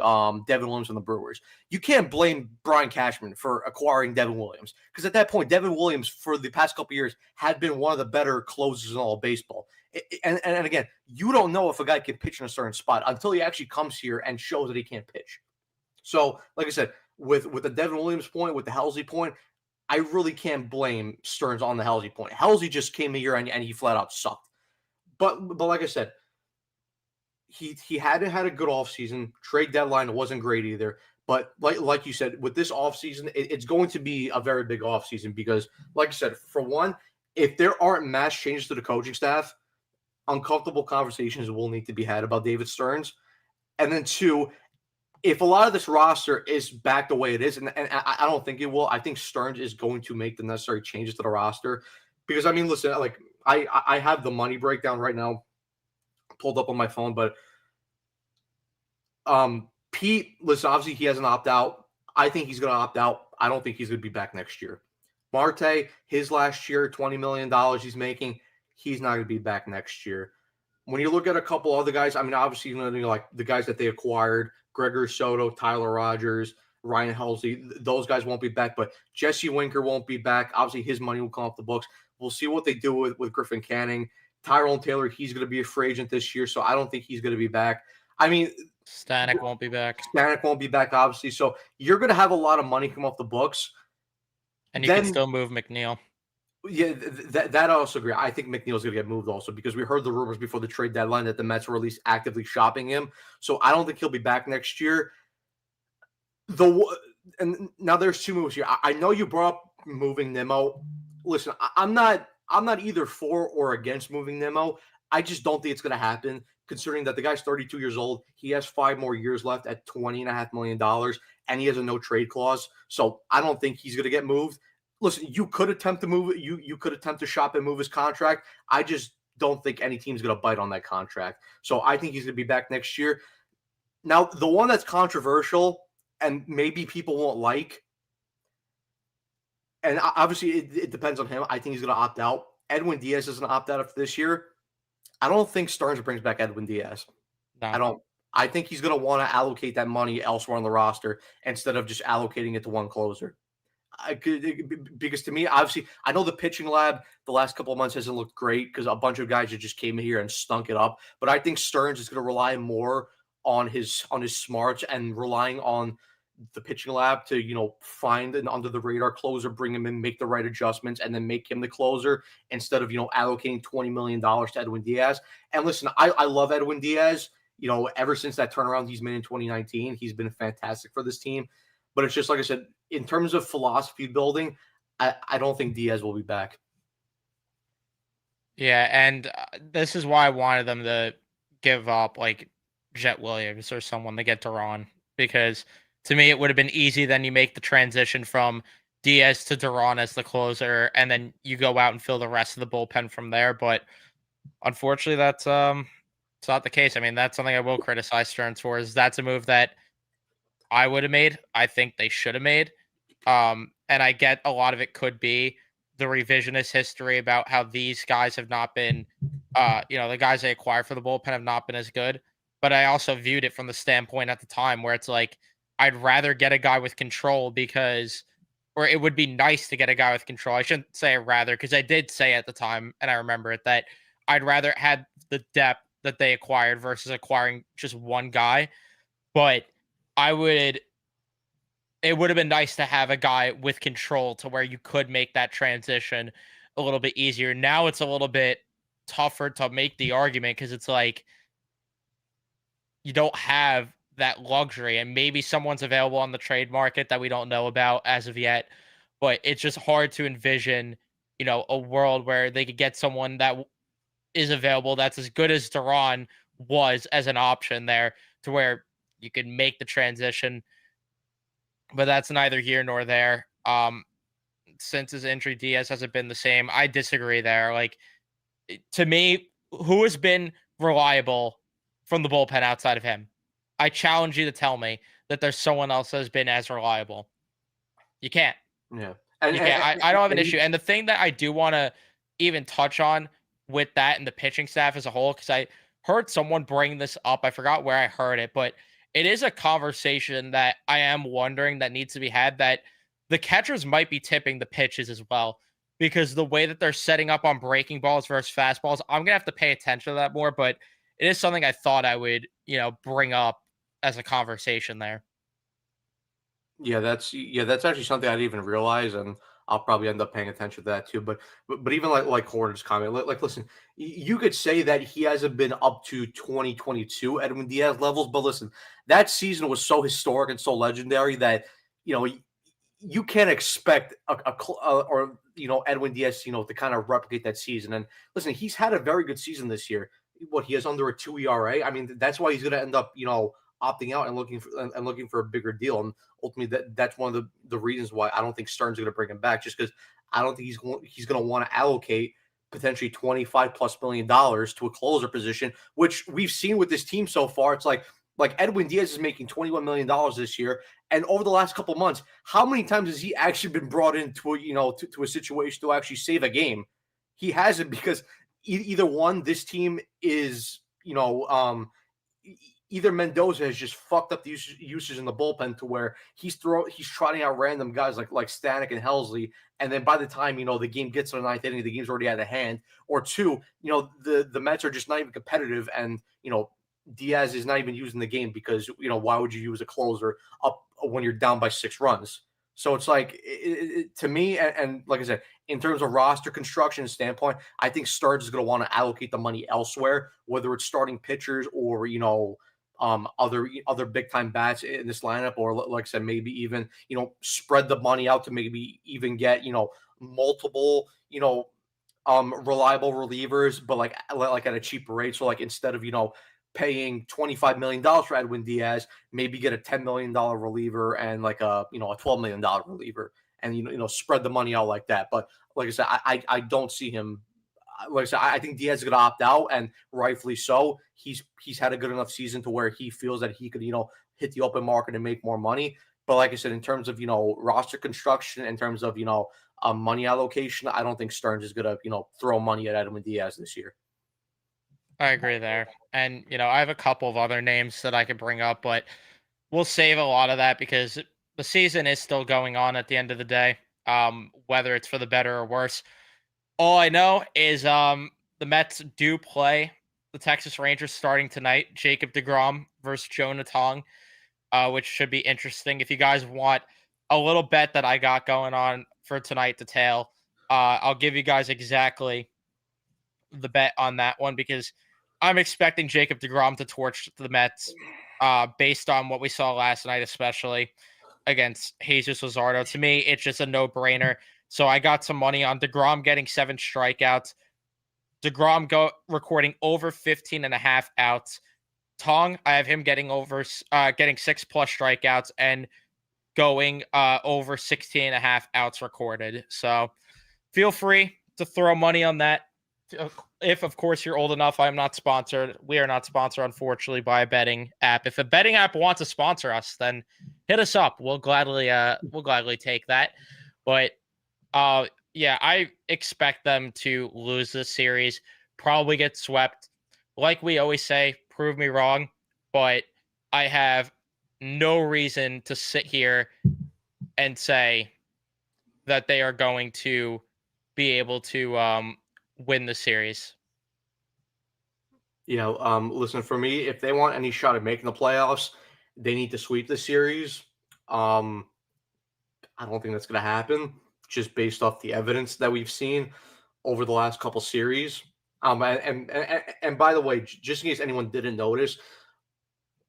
Devin Williams and the Brewers. You can't blame Brian Cashman for acquiring Devin Williams because at that point, Devin Williams for the past couple years had been one of the better closers in all of baseball. And again, you don't know if a guy can pitch in a certain spot until he actually comes here and shows that he can't pitch. So, like I said, with the Devin Williams point, with the Halsey point, I really can't blame Stearns on the Halsey point. Halsey just came here and he flat out sucked. But like I said, he hadn't had a good offseason. Trade deadline wasn't great either. But like you said, with this offseason, it's going to be a very big offseason because, like I said, for one, if there aren't mass changes to the coaching staff, uncomfortable conversations will need to be had about David Stearns. And then two, if a lot of this roster is back the way it is, and I don't think it will, I think Stearns is going to make the necessary changes to the roster. Because, I mean, listen, like I have the money breakdown right now pulled up on my phone, but Pete, listen, obviously he has an opt-out. I think he's going to opt out. I don't think he's going to be back next year. Marte, his last year, $20 million he's making, he's not going to be back next year. When you look at a couple other guys, I mean, obviously, like the guys that they acquired, Gregor Soto, Tyler Rogers, Ryan Halsey, those guys won't be back, but Jesse Winker won't be back. Obviously, his money will come off the books. We'll see what they do with Griffin Canning. Tyrone Taylor, he's going to be a free agent this year, so I don't think he's going to be back. I mean, Stanek won't be back. Stanek won't be back, obviously. So you're going to have a lot of money come off the books. And you can still move McNeil. Yeah, that I also agree. I think McNeil's going to get moved also because we heard the rumors before the trade deadline that the Mets were at least actively shopping him. So I don't think he'll be back next year. And now there's two moves here. I know you brought up moving Nimmo. Listen, I'm not either for or against moving Nimmo. I just don't think it's going to happen considering that the guy's 32 years old. He has 5 more years left at $20.5 million, and he has a no trade clause. So I don't think he's going to get moved. Listen, you could attempt to move it. You could attempt to shop and move his contract. I just don't think any team's going to bite on that contract. So I think he's going to be back next year. Now, the one that's controversial and maybe people won't like, and obviously it depends on him. I think he's going to opt out. Edwin Diaz is going to opt out after this year. I don't think Stearns brings back Edwin Diaz. No. I don't. I think he's going to want to allocate that money elsewhere on the roster instead of just allocating it to one closer. Because to me, obviously, I know the pitching lab the last couple of months hasn't looked great because a bunch of guys just came in here and stunk it up. But I think Stearns is going to rely more on his smarts and relying on the pitching lab to find an under the radar closer, bring him in, make the right adjustments, and then make him the closer instead of allocating $20 million to Edwin Diaz. And listen, I love Edwin Diaz. Ever since that turnaround he's made in 2019, he's been fantastic for this team. But it's just like I said, in terms of philosophy building, I don't think Diaz will be back. Yeah, and this is why I wanted them to give up like Jet Williams or someone to get Duran, because to me it would have been easy. Then you make the transition from Diaz to Duran as the closer, and then you go out and fill the rest of the bullpen from there. But unfortunately, that's it's not the case. I mean, that's something I will criticize Stearns for. Is that's a move that I would have made. I think they should have made. And I get a lot of it could be the revisionist history about how these guys have not been, the guys they acquired for the bullpen have not been as good. But I also viewed it from the standpoint at the time where it's like, I'd rather get a guy with control or it would be nice to get a guy with control. I shouldn't say rather, because I did say at the time, and I remember it, that I'd rather had the depth that they acquired versus acquiring just one guy. But it would have been nice to have a guy with control to where you could make that transition a little bit easier. Now it's a little bit tougher to make the argument because it's like you don't have that luxury, and maybe someone's available on the trade market that we don't know about as of yet, but it's just hard to envision, a world where they could get someone that is available that's as good as Duran was as an option there, to where you could make the transition but that's neither here nor there. Since his injury, Diaz hasn't been the same. I disagree there. Like, to me, who has been reliable from the bullpen outside of him? I challenge you to tell me that there's someone else that has been as reliable. You can't. Yeah, You can't. I don't have an and issue. And the thing that I do want to even touch on with that and the pitching staff as a whole, because I heard someone bring this up. I forgot where I heard it, but it is a conversation that I am wondering that needs to be had, that the catchers might be tipping the pitches as well. Because the way that they're setting up on breaking balls versus fastballs, I'm gonna have to pay attention to that more. But it is something I thought I would, bring up as a conversation there. that's actually something I didn't even realize, and I'll probably end up paying attention to that too. But even like Horner's comment, like listen, you could say that he hasn't been up to 2022 Edwin Diaz levels, but listen, that season was so historic and so legendary that you know you can't expect or Edwin Diaz to kind of replicate that season. And listen, he's had a very good season this year. What, he has under a 2 ERA. I mean, that's why he's going to end up opting out and looking for a bigger deal. And ultimately, that's one of the reasons why I don't think Stern's going to bring him back, just because I don't think he's going to want to allocate potentially $25+ million to a closer position, which we've seen with this team so far. It's like Edwin Diaz is making $21 million this year, and over the last couple months, how many times has he actually been brought into to a situation to actually save a game? He hasn't, because either one, this team is either Mendoza has just fucked up the usage in the bullpen to where he's trotting out random guys like Stanek and Helsley, and then by the time the game gets to the ninth inning, the game's already out of hand. Or two, the Mets are just not even competitive, and Diaz is not even using the game because why would you use a closer up when you're down by 6 runs? So it's like to me, and like I said, in terms of roster construction standpoint, I think Starks is going to want to allocate the money elsewhere, whether it's starting pitchers or other big time bats in this lineup, or like I said, maybe even spread the money out to maybe even get multiple reliable relievers, but like at a cheaper rate. So like instead of paying $25 million for Edwin Diaz, maybe get a $10 million reliever and like a $12 million reliever, and spread the money out like that. But like I said, I don't see him. Like I said, I think Diaz is going to opt out, and rightfully so. He's had a good enough season to where he feels that he could hit the open market and make more money. But like I said, in terms of roster construction, in terms of money allocation, I don't think Stearns is going to throw money at Edwin Diaz this year. I agree there. And, I have a couple of other names that I could bring up, but we'll save a lot of that because the season is still going on at the end of the day, whether it's for the better or worse. All I know is the Mets do play the Texas Rangers starting tonight, Jacob deGrom versus Jonah Tong, which should be interesting. If you guys want a little bet that I got going on for tonight to tail, I'll give you guys exactly the bet on that one because I'm expecting Jacob deGrom to torch the Mets based on what we saw last night, especially against Jesus Luzardo. To me, it's just a no-brainer. So I got some money on deGrom getting 7 strikeouts. deGrom recording over 15 and a half outs. Tong, I have him getting over getting 6+ strikeouts and going over 16 and a half outs recorded. So feel free to throw money on that. If, of course, you're old enough. I'm not sponsored. We are not sponsored, unfortunately, by a betting app. If a betting app wants to sponsor us, then hit us up. We'll gladly take that. But yeah, I expect them to lose this series, probably get swept. Like we always say, prove me wrong, but I have no reason to sit here and say that they are going to be able to win the series. Listen, for me, if they want any shot at making the playoffs, they need to sweep the series. I don't think that's going to happen, just based off the evidence that we've seen over the last couple series. And by the way, just in case anyone didn't notice,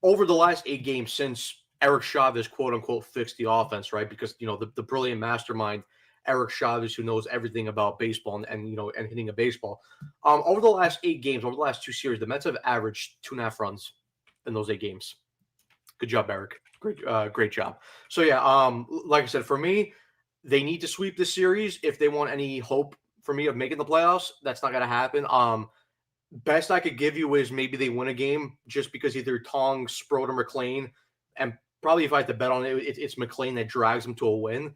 over the last 8 games since Eric Chavez, quote unquote, fixed the offense, right? Because the brilliant mastermind Eric Chavez, who knows everything about baseball and hitting a baseball. Over the last 8 games, over the last 2 series, the Mets have averaged 2.5 runs in those 8 games. Good job, Eric. Great job. So yeah, like I said, for me, they need to sweep this series if they want any hope for me of making the playoffs. That's not gonna happen. Best I could give you is maybe they win a game just because either Tong, Sproat, or McLean, and probably if I had to bet on it, it's McLean that drags them to a win.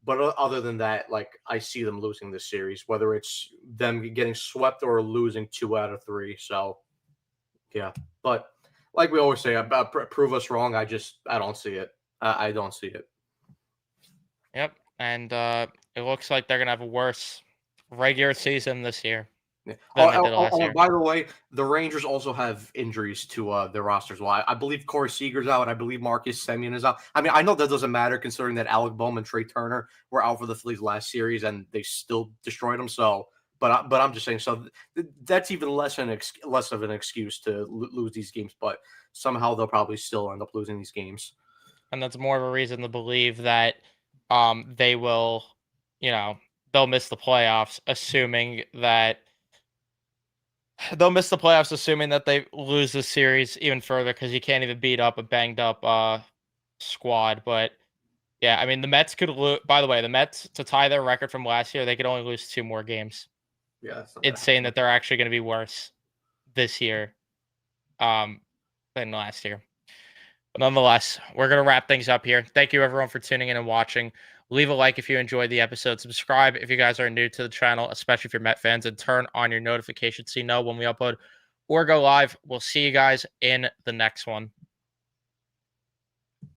But other than that, like I see them losing this series, whether it's them getting swept or losing 2 out of 3. So yeah, but like we always say, about prove us wrong. I don't see it. I don't see it. Yep. And it looks like they're gonna have a worse regular season this year Yeah. than they did last year. By the way, the Rangers also have injuries to their rosters. Well, I believe Corey Seager's out. I believe Marcus Semien is out. I mean, I know that doesn't matter considering that Alec Boehm and Trey Turner were out for the Phillies last series and they still destroyed them. So, but I'm just saying. So that's even less of an excuse to lose these games. But somehow they'll probably still end up losing these games. And that's more of a reason to believe that they will, they'll miss the playoffs, assuming that they lose the series even further because you can't even beat up a banged up squad. But yeah, I mean the Mets could lose. By the way, the Mets to tie their record from last year, they could only lose 2 more games. Yeah, It's saying that they're actually going to be worse this year than last year. But nonetheless, we're going to wrap things up here. Thank you, everyone, for tuning in and watching. Leave a like if you enjoyed the episode. Subscribe if you guys are new to the channel, especially if you're Met fans, and turn on your notifications so you know when we upload or go live. We'll see you guys in the next one.